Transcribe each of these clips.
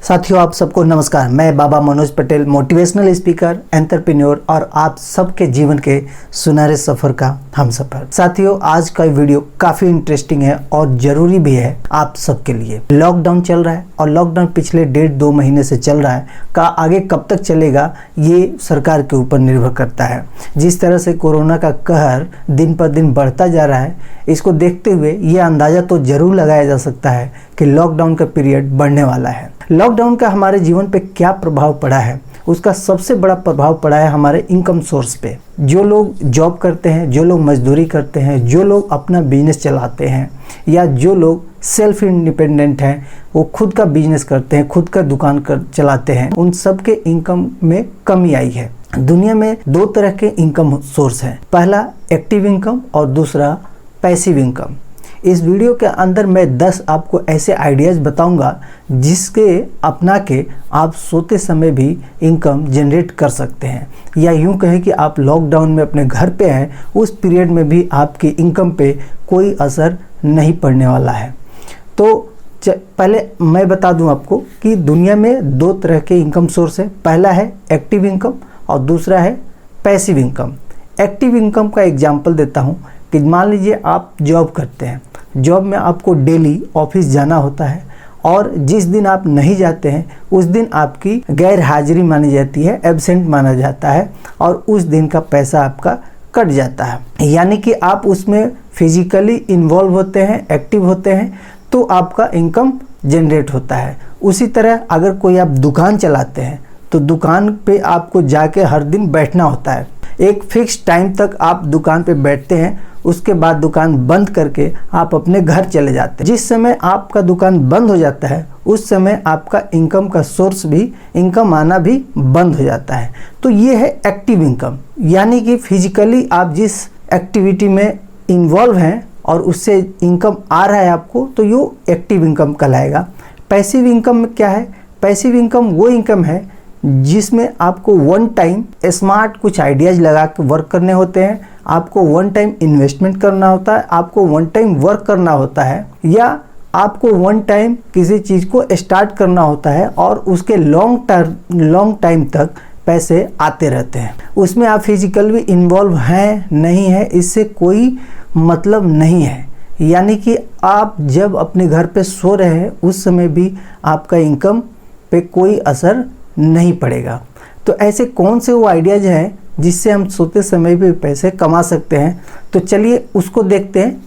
साथियों, आप सबको नमस्कार। मैं Baba Manoj Patel, motivational speaker, entrepreneur और आप सबके जीवन के सुनहरे सफर का हमसफर। साथियों, आज का वीडियो काफी इंटरेस्टिंग है और जरूरी भी है आप सबके लिए। लॉकडाउन चल रहा है और लॉकडाउन पिछले 1.5-2 महीने से चल रहा है का आगे कब तक चलेगा ये सरकार के ऊपर निर्भर करता है। जिस तरह से कोरोना का कहर दिन पर दिन बढ़ता जा रहा है, इसको देखते हुए ये अंदाजा तो जरूर लगाया जा सकता है कि लॉकडाउन का पीरियड बढ़ने वाला है। लॉकडाउन का हमारे जीवन पे क्या प्रभाव पड़ा है? उसका सबसे बड़ा प्रभाव पड़ा है हमारे इनकम सोर्स पे। जो लोग जॉब करते हैं, जो लोग मजदूरी करते हैं, जो लोग अपना बिजनेस चलाते हैं या जो लोग सेल्फ इंडिपेंडेंट हैं, वो खुद का बिजनेस करते हैं, खुद का दुकान चलाते हैं, उन सब के इनकम में कमी आई है। दुनिया में 2 तरह के इनकम सोर्स हैं। पहला एक्टिव इनकम और दूसरा पैसिव इनकम। इस वीडियो के अंदर मैं 10 आपको ऐसे आइडियाज़ बताऊंगा जिसके अपना के आप सोते समय भी इनकम जनरेट कर सकते हैं, या यूं कहें कि आप लॉकडाउन में अपने घर पे हैं, उस पीरियड में भी आपकी इनकम पे कोई असर नहीं पड़ने वाला है। तो पहले मैं बता दूं आपको कि दुनिया में 2 तरह के इनकम सोर्स है। पहला है एक्टिव इनकम और दूसरा है पैसिव इनकम। एक्टिव इनकम का एग्जाम्पल देता हूँ कि मान लीजिए आप जॉब करते हैं। जॉब में आपको डेली ऑफिस जाना होता है और जिस दिन आप नहीं जाते हैं उस दिन आपकी गैर हाजिरी मानी जाती है, एब्सेंट माना जाता है और उस दिन का पैसा आपका कट जाता है। यानी कि आप उसमें फिजिकली इन्वॉल्व होते हैं, एक्टिव होते हैं, तो आपका इनकम जनरेट होता है। उसी तरह अगर कोई आप दुकान चलाते हैं तो दुकान पे आपको जाके हर दिन बैठना होता है। एक फिक्स टाइम तक आप दुकान पे बैठते हैं, उसके बाद दुकान बंद करके आप अपने घर चले जाते हैं। जिस समय आपका दुकान बंद हो जाता है उस समय आपका इनकम का सोर्स भी, इनकम आना भी बंद हो जाता है। तो ये है एक्टिव इनकम, यानी कि फिजिकली आप जिस एक्टिविटी में इन्वॉल्व हैं और उससे इनकम आ रहा है आपको, तो ये एक्टिव इनकम कहलाएगा। पैसिव इनकम में क्या है? पैसिव इनकम वो इनकम है जिसमें आपको वन टाइम स्मार्ट कुछ आइडियाज़ लगा के वर्क करने होते हैं, आपको वन टाइम इन्वेस्टमेंट करना होता है, आपको वन टाइम वर्क करना होता है, या आपको वन टाइम किसी चीज़ को स्टार्ट करना होता है और उसके लॉन्ग टाइम तक पैसे आते रहते हैं। उसमें आप फिजिकल भी इन्वॉल्व हैं नहीं है इससे कोई मतलब नहीं है। यानी कि आप जब अपने घर पे सो रहे हैं उस समय भी आपका इनकम पे कोई असर नहीं पड़ेगा। तो ऐसे कौन से वो आइडियाज़ हैं जिससे हम सोते समय भी पैसे कमा सकते हैं? तो चलिए उसको देखते हैं।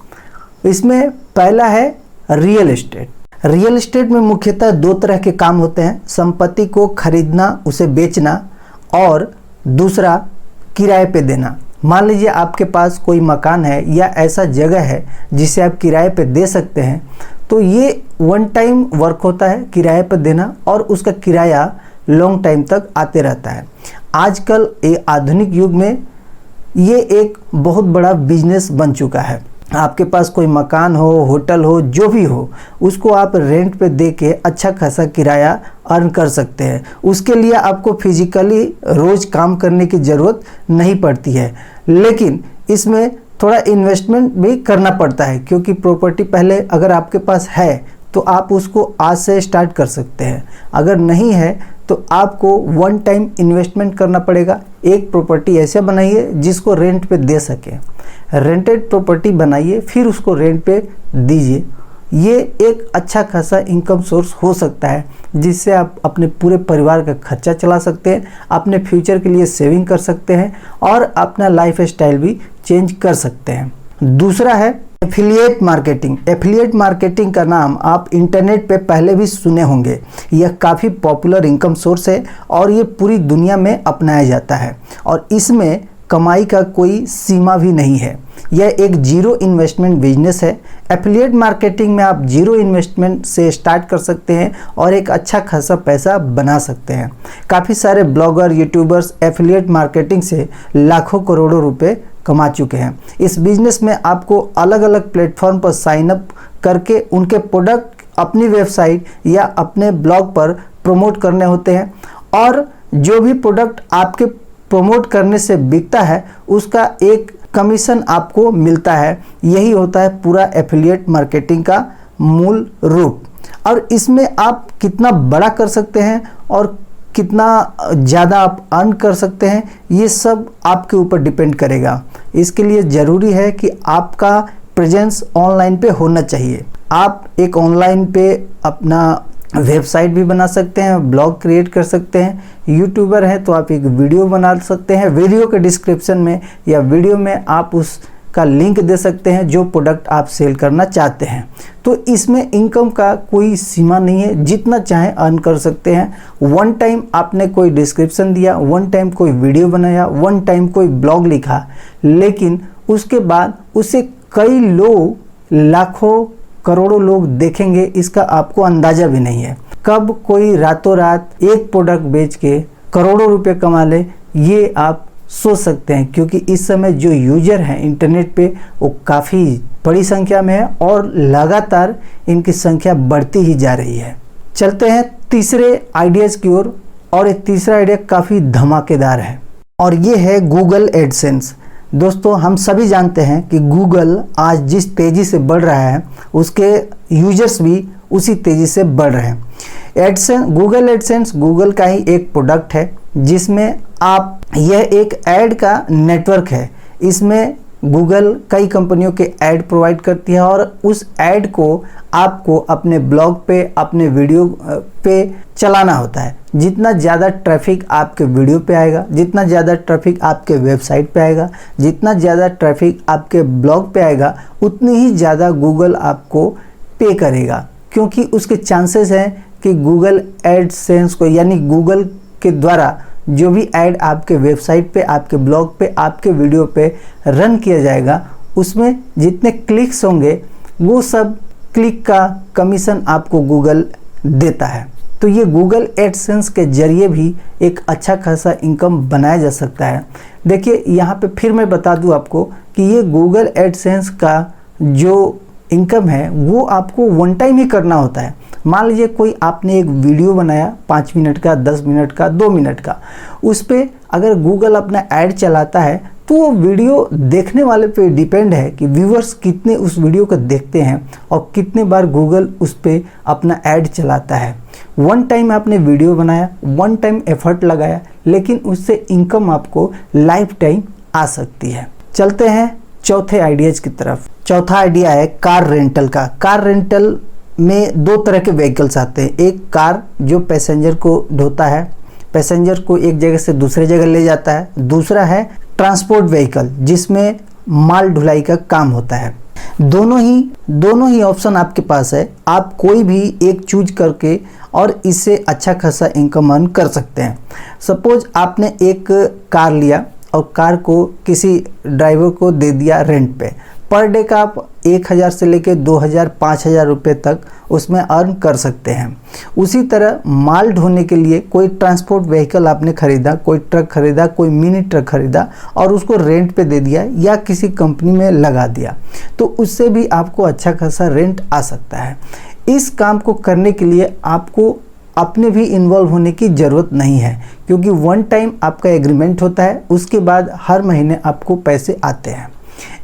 इसमें पहला है रियल एस्टेट। रियल एस्टेट में मुख्यतः 2 तरह के काम होते हैं। संपत्ति को खरीदना, उसे बेचना, और दूसरा किराए पे देना। मान लीजिए आपके पास कोई मकान है या ऐसा जगह है जिसे आप किराए पे दे सकते हैं, तो ये वन टाइम वर्क होता है किराए पे देना, और उसका किराया लॉन्ग टाइम तक आते रहता है। आजकल आधुनिक युग में ये एक बहुत बड़ा बिजनेस बन चुका है। आपके पास कोई मकान हो, होटल हो, जो भी हो, उसको आप रेंट पे दे के अच्छा खासा किराया अर्न कर सकते हैं। उसके लिए आपको फिजिकली रोज काम करने की ज़रूरत नहीं पड़ती है, लेकिन इसमें थोड़ा इन्वेस्टमेंट भी करना पड़ता है, क्योंकि प्रॉपर्टी पहले अगर आपके पास है तो आप उसको आज से स्टार्ट कर सकते हैं। अगर नहीं है तो आपको वन टाइम इन्वेस्टमेंट करना पड़ेगा। एक प्रॉपर्टी ऐसे बनाइए जिसको रेंट पे दे सके, रेंटेड प्रॉपर्टी बनाइए, फिर उसको रेंट पे दीजिए। ये एक अच्छा खासा इनकम सोर्स हो सकता है जिससे आप अपने पूरे परिवार का खर्चा चला सकते हैं, अपने फ्यूचर के लिए सेविंग कर सकते हैं और अपना लाइफ स्टाइल भी चेंज कर सकते हैं। दूसरा है एफिलिएट मार्केटिंग। एफिलिएट मार्केटिंग का नाम आप इंटरनेट पे पहले भी सुने होंगे। यह काफ़ी पॉपुलर इनकम सोर्स है और ये पूरी दुनिया में अपनाया जाता है और इसमें कमाई का कोई सीमा भी नहीं है। यह एक जीरो इन्वेस्टमेंट बिजनेस है। एफिलिएट मार्केटिंग में आप जीरो इन्वेस्टमेंट से स्टार्ट कर सकते हैं और एक अच्छा खासा पैसा बना सकते हैं। काफ़ी सारे ब्लॉगर, यूट्यूबर्स एफिलिएट मार्केटिंग से लाखों करोड़ों रुपए कमा चुके हैं। इस बिजनेस में आपको अलग अलग प्लेटफॉर्म पर साइन अप करके उनके प्रोडक्ट अपनी वेबसाइट या अपने ब्लॉग पर प्रमोट करने होते हैं, और जो भी प्रोडक्ट आपके प्रमोट करने से बिकता है उसका एक कमीशन आपको मिलता है। यही होता है पूरा एफिलिएट मार्केटिंग का मूल रूप। और इसमें आप कितना बड़ा कर सकते हैं और कितना ज़्यादा आप अर्न कर सकते हैं, ये सब आपके ऊपर डिपेंड करेगा। इसके लिए ज़रूरी है कि आपका प्रेजेंस ऑनलाइन पे होना चाहिए। आप एक ऑनलाइन पे अपना वेबसाइट भी बना सकते हैं, ब्लॉग क्रिएट कर सकते हैं, यूट्यूबर हैं तो आप एक वीडियो बना सकते हैं, वीडियो के डिस्क्रिप्शन में या वीडियो में आप उसका लिंक दे सकते हैं जो प्रोडक्ट आप सेल करना चाहते हैं। तो इसमें इनकम का कोई सीमा नहीं है, जितना चाहे अर्न कर सकते हैं। वन टाइम आपने कोई डिस्क्रिप्शन दिया, वन टाइम कोई वीडियो बनाया, वन टाइम कोई ब्लॉग लिखा, लेकिन उसके बाद उसे कई लोग, लाखों करोड़ों लोग देखेंगे, इसका आपको अंदाजा भी नहीं है। कब कोई रातों रात एक प्रोडक्ट बेच के करोड़ों रुपए कमा ले, ये आप सोच सकते हैं, क्योंकि इस समय जो यूजर हैं इंटरनेट पे वो काफ़ी बड़ी संख्या में है और लगातार इनकी संख्या बढ़ती ही जा रही है। चलते हैं तीसरे आइडियाज़ की ओर, और ये तीसरा आइडिया काफ़ी धमाकेदार है और ये है गूगल एडसेंस। दोस्तों, हम सभी जानते हैं कि गूगल आज जिस तेज़ी से बढ़ रहा है उसके यूजर्स भी उसी तेज़ी से बढ़ रहे हैं। गूगल एडसेंस गूगल का ही एक प्रोडक्ट है, जिसमें यह एक ऐड का नेटवर्क है। इसमें गूगल कई कंपनियों के ऐड प्रोवाइड करती है और उस ऐड को आपको अपने ब्लॉग पे, अपने वीडियो पे चलाना होता है। जितना ज़्यादा ट्रैफिक आपके वीडियो पे आएगा, जितना ज़्यादा ट्रैफिक आपके वेबसाइट पे आएगा, जितना ज़्यादा ट्रैफिक आपके ब्लॉग पे आएगा, उतनी ही ज़्यादा गूगल आपको पे करेगा, क्योंकि उसके चांसेस हैं कि गूगल एडसेंस को, यानी गूगल के द्वारा जो भी ऐड आपके वेबसाइट पे, आपके ब्लॉग पे, आपके वीडियो पे रन किया जाएगा, उसमें जितने क्लिक्स होंगे वो सब क्लिक का कमीशन आपको गूगल देता है। तो ये गूगल एडसेंस के जरिए भी एक अच्छा खासा इनकम बनाया जा सकता है। देखिए, यहाँ पे फिर मैं बता दूँ आपको कि ये गूगल एडसेंस का जो इनकम है वो आपको वन टाइम ही करना होता है। मान लीजिए कोई आपने एक वीडियो बनाया 5 मिनट का, 10 मिनट का, 2 मिनट का, उस पर अगर गूगल अपना ऐड चलाता है तो वो वीडियो देखने वाले पे डिपेंड है कि व्यूअर्स कितने उस वीडियो को देखते हैं और कितने बार गूगल उस पर अपना ऐड चलाता है। वन टाइम आपने वीडियो बनाया, वन टाइम एफर्ट लगाया, लेकिन उससे इनकम आपको लाइफ टाइम आ सकती है। चलते हैं चौथे आइडियाज़ की तरफ। चौथा आइडिया है कार रेंटल का। कार रेंटल में 2 तरह के व्हीकल्स आते हैं। एक कार जो पैसेंजर को ढोता है, पैसेंजर को एक जगह से दूसरे जगह ले जाता है। दूसरा है ट्रांसपोर्ट व्हीकल, जिसमें माल ढुलाई का काम होता है। दोनों ही ऑप्शन आपके पास है। आप कोई भी एक चूज करके और इससे अच्छा खासा इनकम अर्न कर सकते हैं। सपोज आपने एक कार लिया और कार को किसी ड्राइवर को दे दिया रेंट पे। पर डे का आप 1000 से लेकर 2000, 5000 रुपये तक उसमें अर्न कर सकते हैं। उसी तरह माल ढोने के लिए कोई ट्रांसपोर्ट व्हीकल आपने खरीदा, कोई ट्रक खरीदा, कोई मिनी ट्रक खरीदा और उसको रेंट पे दे दिया या किसी कंपनी में लगा दिया, तो उससे भी आपको अच्छा खासा रेंट आ सकता है। इस काम को करने के लिए आपको अपने भी इन्वॉल्व होने की ज़रूरत नहीं है, क्योंकि वन टाइम आपका एग्रीमेंट होता है, उसके बाद हर महीने आपको पैसे आते हैं।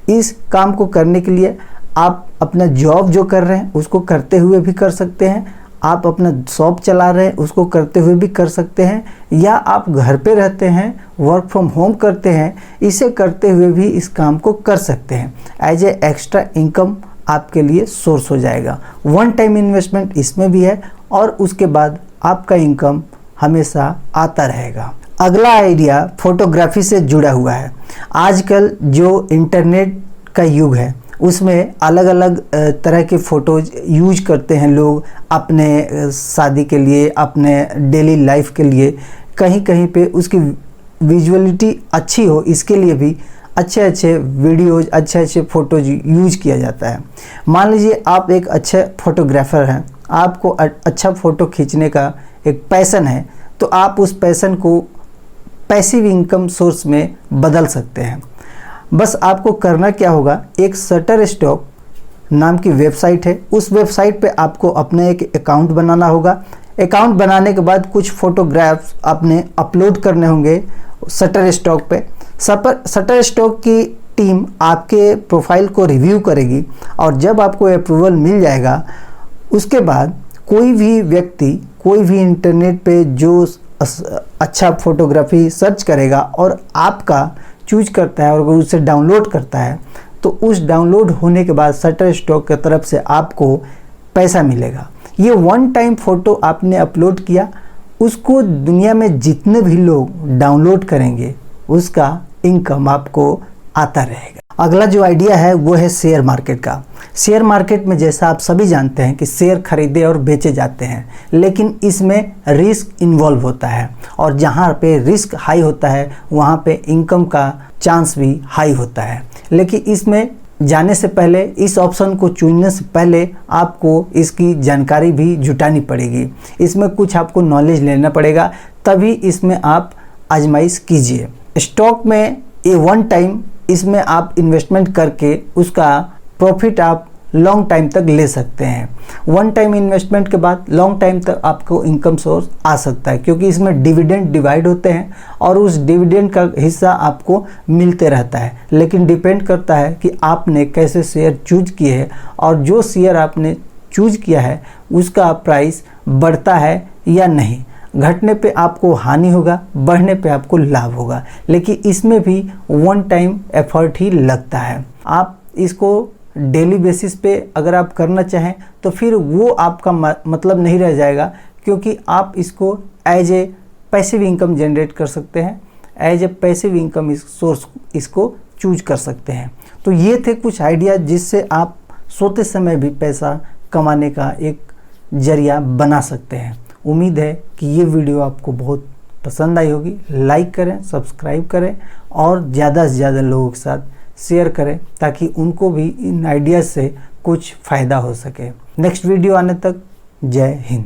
इस काम को करने के लिए आप अपना जॉब जो कर रहे हैं उसको करते हुए भी कर सकते हैं, आप अपना शॉप चला रहे हैं उसको करते हुए भी कर सकते हैं, या आप घर पे रहते हैं, वर्क फ्रॉम होम करते हैं, इसे करते हुए भी इस काम को कर सकते हैं। एज ए एक्स्ट्रा इनकम आपके लिए सोर्स हो जाएगा। वन टाइम इन्वेस्टमेंट इसमें भी है और उसके बाद आपका इनकम हमेशा आता रहेगा। अगला आइडिया फोटोग्राफी से जुड़ा हुआ है। आजकल जो इंटरनेट का युग है उसमें अलग अलग तरह के फ़ोटोज़ यूज करते हैं लोग, अपने शादी के लिए, अपने डेली लाइफ के लिए, कहीं कहीं पे उसकी विजुअलिटी अच्छी हो इसके लिए भी अच्छे अच्छे वीडियोज़, अच्छे अच्छे फ़ोटोज़ यूज किया जाता है। मान लीजिए आप एक अच्छे फ़ोटोग्राफ़र हैं, आपको अच्छा फ़ोटो खींचने का एक पैसन है, तो आप उस पैसन को पैसिव इनकम सोर्स में बदल सकते हैं। बस आपको करना क्या होगा, एक शटरस्टॉक नाम की वेबसाइट है, उस वेबसाइट पे आपको अपना एक अकाउंट बनाना होगा। अकाउंट बनाने के बाद कुछ फ़ोटोग्राफ्स आपने अपलोड करने होंगे शटरस्टॉक पे। शटरस्टॉक की टीम आपके प्रोफाइल को रिव्यू करेगी और जब आपको अप्रूवल मिल जाएगा उसके बाद कोई भी व्यक्ति कोई भी इंटरनेट पे जो अच्छा फोटोग्राफी सर्च करेगा और आपका चूज करता है और उसे डाउनलोड करता है, तो उस डाउनलोड होने के बाद शटरस्टॉक की तरफ से आपको पैसा मिलेगा। ये वन टाइम फ़ोटो आपने अपलोड किया, उसको दुनिया में जितने भी लोग डाउनलोड करेंगे उसका इनकम आपको आता रहेगा। अगला जो आइडिया है वो है शेयर मार्केट का। शेयर मार्केट में जैसा आप सभी जानते हैं कि शेयर खरीदे और बेचे जाते हैं, लेकिन इसमें रिस्क इन्वॉल्व होता है और जहाँ पे रिस्क हाई होता है वहाँ पे इनकम का चांस भी हाई होता है। लेकिन इसमें जाने से पहले, इस ऑप्शन को चुनने से पहले आपको इसकी जानकारी भी जुटानी पड़ेगी। इसमें कुछ आपको नॉलेज लेना पड़ेगा, तभी इसमें आप आजमाइश कीजिए। स्टॉक में ये वन टाइम इसमें आप इन्वेस्टमेंट करके उसका प्रॉफिट आप लॉन्ग टाइम तक ले सकते हैं। वन टाइम इन्वेस्टमेंट के बाद लॉन्ग टाइम तक आपको इनकम सोर्स आ सकता है, क्योंकि इसमें डिविडेंड डिवाइड होते हैं और उस डिविडेंड का हिस्सा आपको मिलते रहता है। लेकिन डिपेंड करता है कि आपने कैसे शेयर चूज किए हैं और जो शेयर आपने चूज किया है उसका प्राइस बढ़ता है या नहीं। घटने पे आपको हानि होगा, बढ़ने पे आपको लाभ होगा, लेकिन इसमें भी वन टाइम एफर्ट ही लगता है। आप इसको डेली बेसिस पे अगर आप करना चाहें तो फिर वो आपका मतलब नहीं रह जाएगा, क्योंकि आप इसको as a passive income generate कर सकते हैं, as a passive income source इसको चूज कर सकते हैं। तो ये थे कुछ आइडिया जिससे आप सोते समय भी पैसा कमाने का एक जरिया बना सकते हैं। उम्मीद है कि ये वीडियो आपको बहुत पसंद आई होगी। लाइक करें, सब्सक्राइब करें और ज़्यादा से ज़्यादा लोगों के साथ शेयर करें ताकि उनको भी इन आइडियाज़ से कुछ फ़ायदा हो सके। नेक्स्ट वीडियो आने तक जय हिंद।